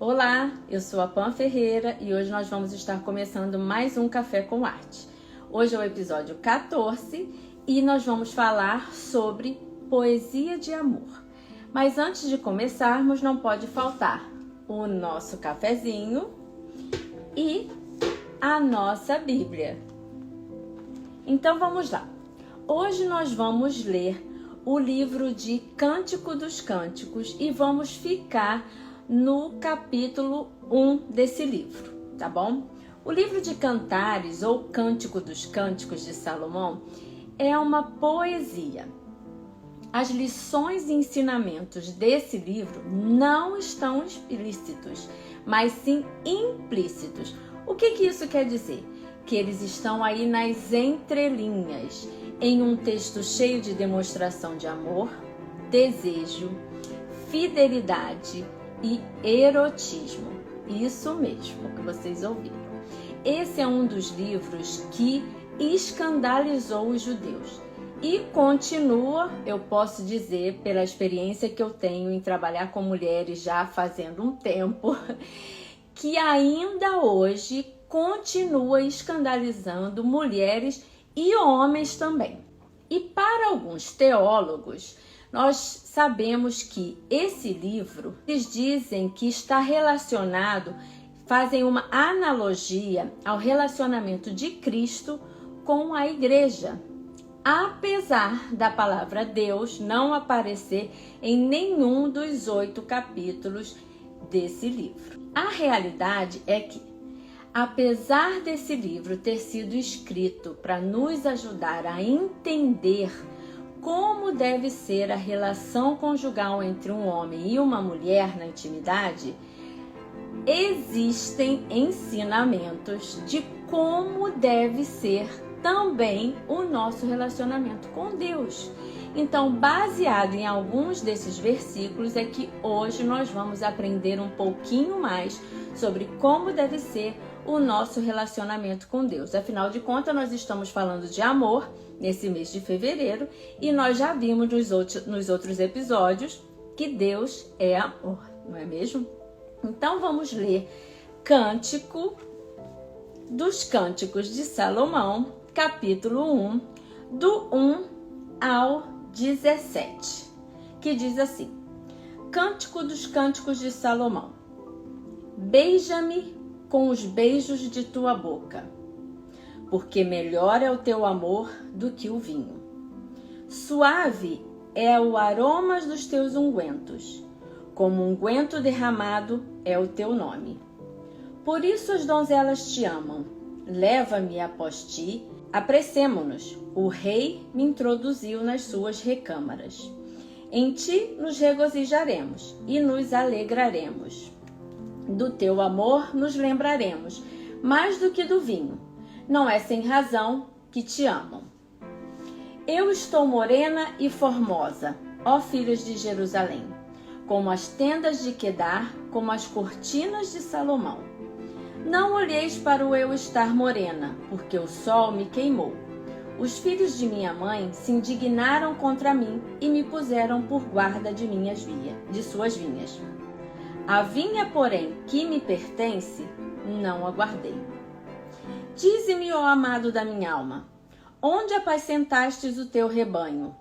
Olá, eu sou a Pan Ferreira e hoje nós vamos estar começando mais um Café com Arte. Hoje é o episódio 14 e nós vamos falar sobre poesia de amor. Mas antes de começarmos, não pode faltar o nosso cafezinho e a nossa Bíblia. Então vamos lá. Hoje nós vamos ler o livro de Cântico dos Cânticos e vamos ficar no capítulo 1 desse livro, tá bom? O livro de Cantares, ou Cântico dos Cânticos de Salomão, é uma poesia. As lições e ensinamentos desse livro não estão explícitos, mas sim implícitos. O que isso quer dizer? Que eles estão aí nas entrelinhas, em um texto cheio de demonstração de amor, desejo, fidelidade e erotismo. Isso mesmo que vocês ouviram. Esse é um dos livros que escandalizou os judeus. E continua, eu posso dizer, pela experiência que eu tenho em trabalhar com mulheres já fazendo um tempo, que ainda hoje continua escandalizando mulheres e homens também. E para alguns teólogos, nós sabemos que esse livro, eles dizem que está relacionado, fazem uma analogia ao relacionamento de Cristo com a igreja, apesar da palavra Deus não aparecer em nenhum dos 8 capítulos desse livro. A realidade é que, apesar desse livro ter sido escrito para nos ajudar a entender como deve ser a relação conjugal entre um homem e uma mulher na intimidade, existem ensinamentos de como deve ser também o nosso relacionamento com Deus. Então, baseado em alguns desses versículos, é que hoje nós vamos aprender um pouquinho mais sobre como deve ser o nosso relacionamento com Deus. Afinal de contas, nós estamos falando de amor nesse mês de fevereiro e nós já vimos nos outros episódios que Deus é amor, não é mesmo? Então vamos ler Cântico dos Cânticos de Salomão, capítulo 1, do 1 ao 17, que diz assim: Cântico dos Cânticos de Salomão. Beija-me com os beijos de tua boca, porque melhor é o teu amor do que o vinho. Suave é o aroma dos teus ungüentos, como unguento derramado é o teu nome. Por isso as donzelas te amam. Leva-me após ti, apressemo-nos. O rei me introduziu nas suas recâmaras. Em ti nos regozijaremos e nos alegraremos. Do teu amor nos lembraremos, mais do que do vinho. Não é sem razão que te amam. Eu estou morena e formosa, ó filhas de Jerusalém, como as tendas de Quedar, como as cortinas de Salomão. Não olheis para o eu estar morena, porque o sol me queimou. Os filhos de minha mãe se indignaram contra mim e me puseram por guarda de suas vinhas. A vinha, porém, que me pertence, não aguardei. Dize-me, ó amado da minha alma, onde apacentastes o teu rebanho?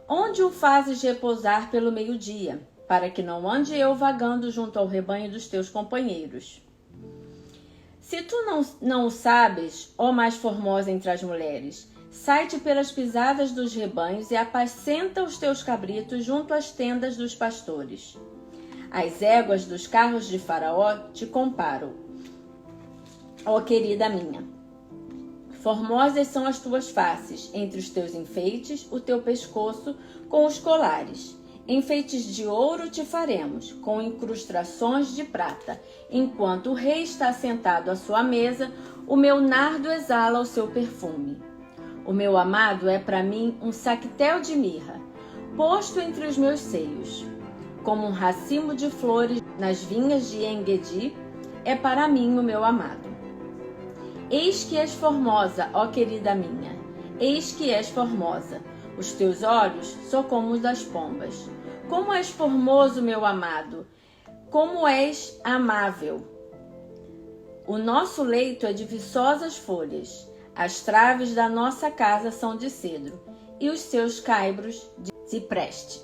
Onde o fazes repousar pelo meio-dia, para que não ande eu vagando junto ao rebanho dos teus companheiros? Se tu não o sabes, ó mais formosa entre as mulheres, sai-te pelas pisadas dos rebanhos e apacenta os teus cabritos junto às tendas dos pastores. As éguas dos carros de Faraó te comparo, ó querida minha. Formosas são as tuas faces, entre os teus enfeites, o teu pescoço com os colares. Enfeites de ouro te faremos, com incrustações de prata. Enquanto o rei está sentado à sua mesa, o meu nardo exala o seu perfume. O meu amado é para mim um saquetel de mirra, posto entre os meus seios. Como um racimo de flores nas vinhas de Engedi, é para mim o meu amado. Eis que és formosa, ó querida minha, eis que és formosa. Os teus olhos são como os das pombas. Como és formoso, meu amado! como és amável. O nosso leito é de viçosas folhas, as traves da nossa casa são de cedro, e os seus caibros de cipreste.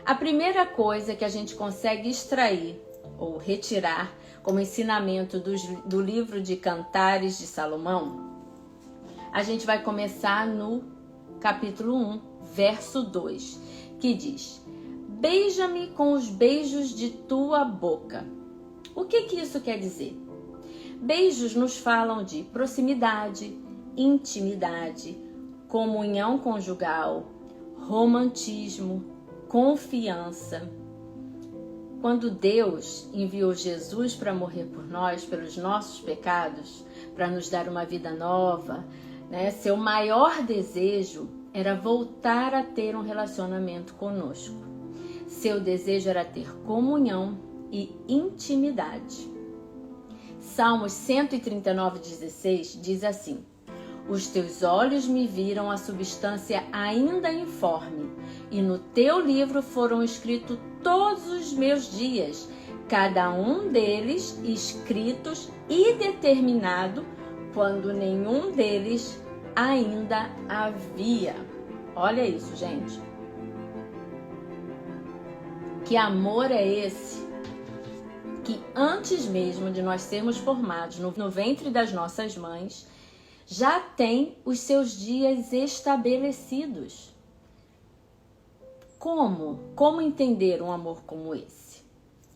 A primeira coisa que a gente consegue extrair ou retirar como ensinamento do livro de Cantares de Salomão, a gente vai começar no capítulo 1, verso 2, que diz: beija-me com os beijos de tua boca. O que isso quer dizer? Beijos nos falam de proximidade, intimidade, comunhão conjugal, romantismo, confiança. Quando Deus enviou Jesus para morrer por nós, pelos nossos pecados, para nos dar uma vida nova, seu maior desejo era voltar a ter um relacionamento conosco. Seu desejo era ter comunhão e intimidade. Salmos 139:16 diz assim: os teus olhos me viram a substância ainda informe, e no teu livro foram escritos todos os meus dias, cada um deles escritos e determinado, quando nenhum deles ainda havia. Olha isso, gente. Que amor é esse? Que antes mesmo de nós sermos formados no ventre das nossas mães, já tem os seus dias estabelecidos. Como entender um amor como esse?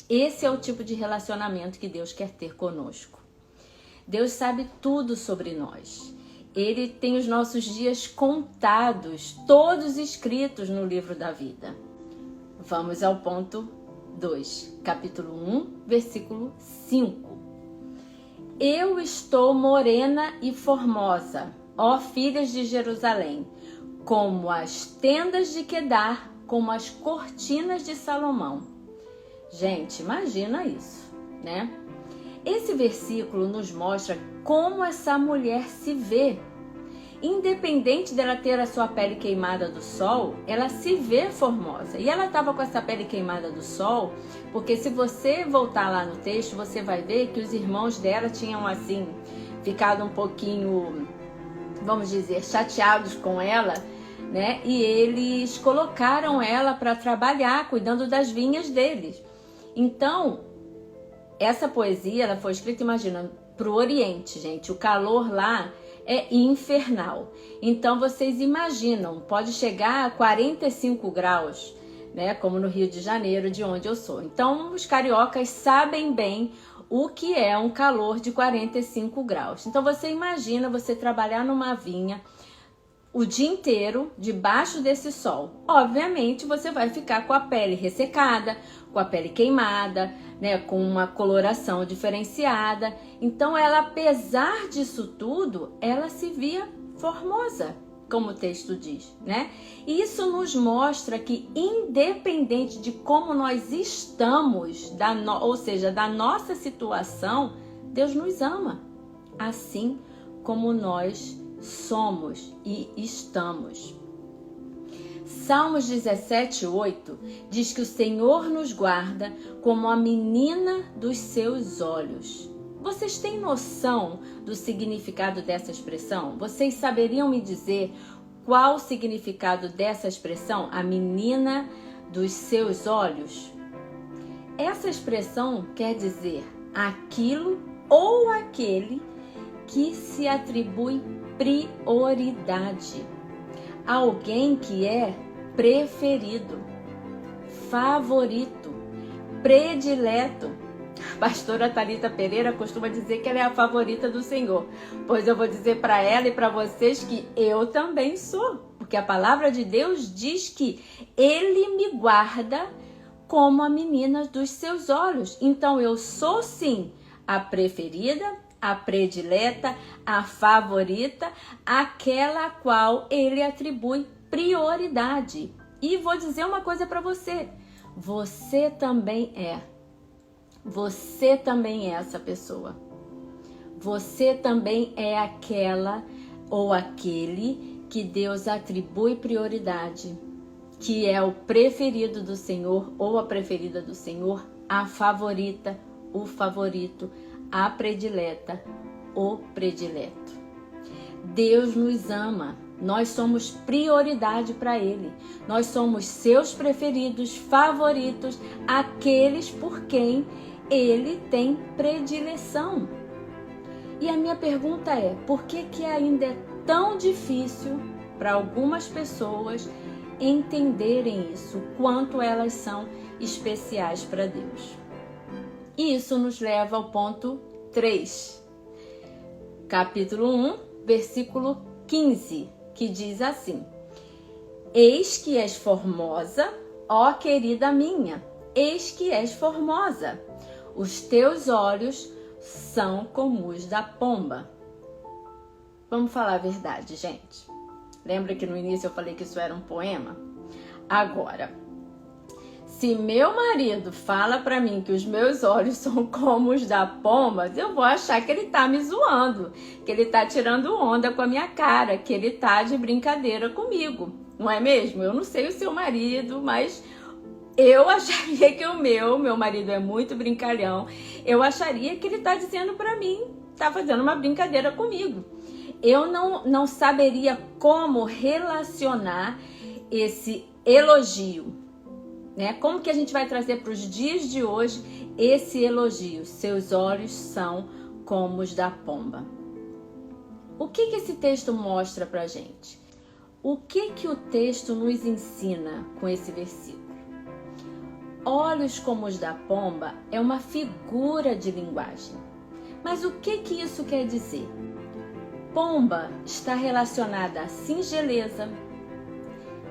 Esse é o tipo de relacionamento que Deus quer ter conosco. Deus sabe tudo sobre nós. Ele tem os nossos dias contados, todos escritos no livro da vida. Vamos ao ponto 2, capítulo 1, versículo 5. Eu estou morena e formosa, ó filhas de Jerusalém, como as tendas de Quedar, como as cortinas de Salomão. Gente, imagina isso, né? Esse versículo nos mostra como essa mulher se vê. Independente dela ter a sua pele queimada do sol, ela se vê formosa. E ela estava com essa pele queimada do sol, porque se você voltar lá no texto, você vai ver que os irmãos dela tinham assim, ficado um pouquinho, vamos dizer, chateados com ela, né? E eles colocaram ela para trabalhar, cuidando das vinhas deles. Então, essa poesia, ela foi escrita, imagina, para o Oriente, gente. O calor lá é infernal. Então, vocês imaginam, pode chegar a 45 graus, né? Como no Rio de Janeiro, de onde eu sou. Então, os cariocas sabem bem o que é um calor de 45 graus. Então, você imagina você trabalhar numa vinha o dia inteiro debaixo desse sol. Obviamente, você vai ficar com a pele ressecada, com a pele queimada, né, com uma coloração diferenciada. Então, ela, apesar disso tudo, ela se via formosa, como o texto diz, né? E isso nos mostra que, independente de como nós estamos, ou seja, da nossa situação, Deus nos ama, assim como nós somos e estamos. Salmos 17:8 diz que o Senhor nos guarda como a menina dos seus olhos. Vocês têm noção do significado dessa expressão? Vocês saberiam me dizer qual o significado dessa expressão, a menina dos seus olhos? Essa expressão quer dizer aquilo ou aquele que se atribui prioridade. Alguém que é preferido, favorito, predileto. A pastora Thalita Pereira costuma dizer que ela é a favorita do Senhor. Pois eu vou dizer para ela e para vocês que eu também sou. Porque a palavra de Deus diz que Ele me guarda como a menina dos seus olhos. Então eu sou sim a preferida, a predileta, a favorita, aquela a qual Ele atribui prioridade. E vou dizer uma coisa para você. Você também é. Você também é essa pessoa. Você também é aquela ou aquele que Deus atribui prioridade. que é o preferido do Senhor ou a preferida do Senhor, a favorita, o favorito, a predileta, o predileto. Deus nos ama, nós somos prioridade para Ele, nós somos seus preferidos, favoritos, aqueles por quem Ele tem predileção. E a minha pergunta é, por que ainda é tão difícil para algumas pessoas entenderem isso, quanto elas são especiais para Deus? E isso nos leva ao ponto 3, capítulo 1, versículo 15, que diz assim: Eis que és formosa, ó querida minha, eis que és formosa, os teus olhos são como os da pomba. Vamos falar a verdade, gente. Lembra que no início eu falei que isso era um poema? Agora, se meu marido fala pra mim que os meus olhos são como os da pomba, eu vou achar que ele tá me zoando, que ele tá tirando onda com a minha cara, que ele tá de brincadeira comigo, não é mesmo? Eu não sei o seu marido, mas eu acharia que o meu marido é muito brincalhão, eu acharia que ele tá dizendo pra mim, tá fazendo uma brincadeira comigo. Eu não saberia como relacionar esse elogio, né? Como que a gente vai trazer para os dias de hoje esse elogio? Seus olhos são como os da pomba. O que esse texto mostra para a gente? O que o texto nos ensina com esse versículo? Olhos como os da pomba é uma figura de linguagem. Mas o que isso quer dizer? Pomba está relacionada à singeleza,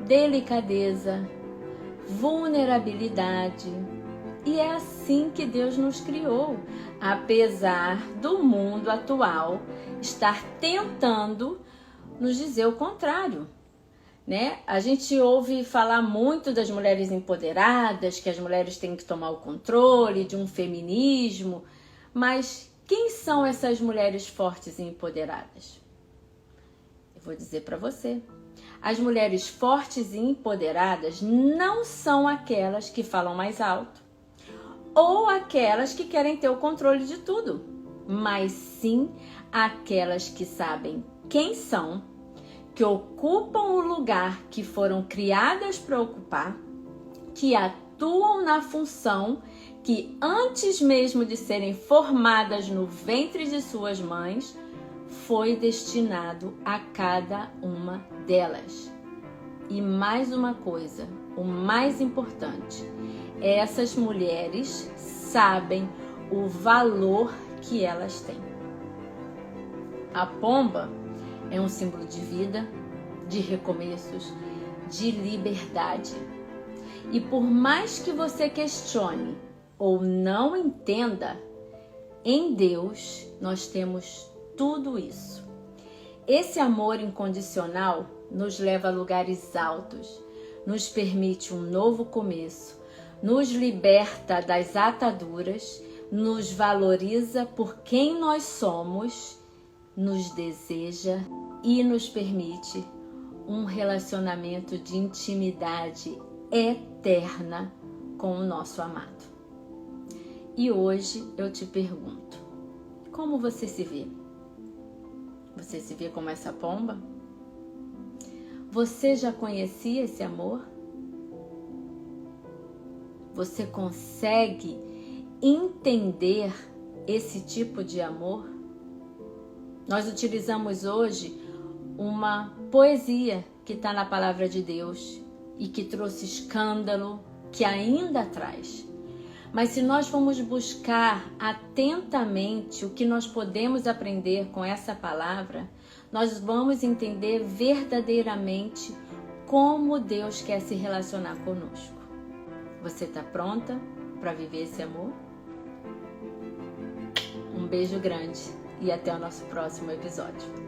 delicadeza, vulnerabilidade. E é assim que Deus nos criou, apesar do mundo atual estar tentando nos dizer o contrário, né? A gente ouve falar muito das mulheres empoderadas, que as mulheres têm que tomar o controle, de um feminismo, mas quem são essas mulheres fortes e empoderadas? Eu vou dizer para você. As mulheres fortes e empoderadas não são aquelas que falam mais alto ou aquelas que querem ter o controle de tudo, mas sim aquelas que sabem quem são, que ocupam o lugar que foram criadas para ocupar, que atuam na função que antes mesmo de serem formadas no ventre de suas mães, foi destinado a cada uma delas. E mais uma coisa, o mais importante, essas mulheres sabem o valor que elas têm. A pomba é um símbolo de vida, de recomeços, de liberdade. E por mais que você questione ou não entenda, em Deus nós temos tudo isso. Esse amor incondicional nos leva a lugares altos, nos permite um novo começo, nos liberta das ataduras, nos valoriza por quem nós somos, nos deseja e nos permite um relacionamento de intimidade eterna com o nosso amado. E hoje eu te pergunto, como você se vê? Você se vê como essa pomba? Você já conhecia esse amor? Você consegue entender esse tipo de amor? Nós utilizamos hoje uma poesia que está na palavra de Deus e que trouxe escândalo, que ainda traz. Mas se nós formos buscar atentamente o que nós podemos aprender com essa palavra, nós vamos entender verdadeiramente como Deus quer se relacionar conosco. Você está pronta para viver esse amor? Um beijo grande e até o nosso próximo episódio.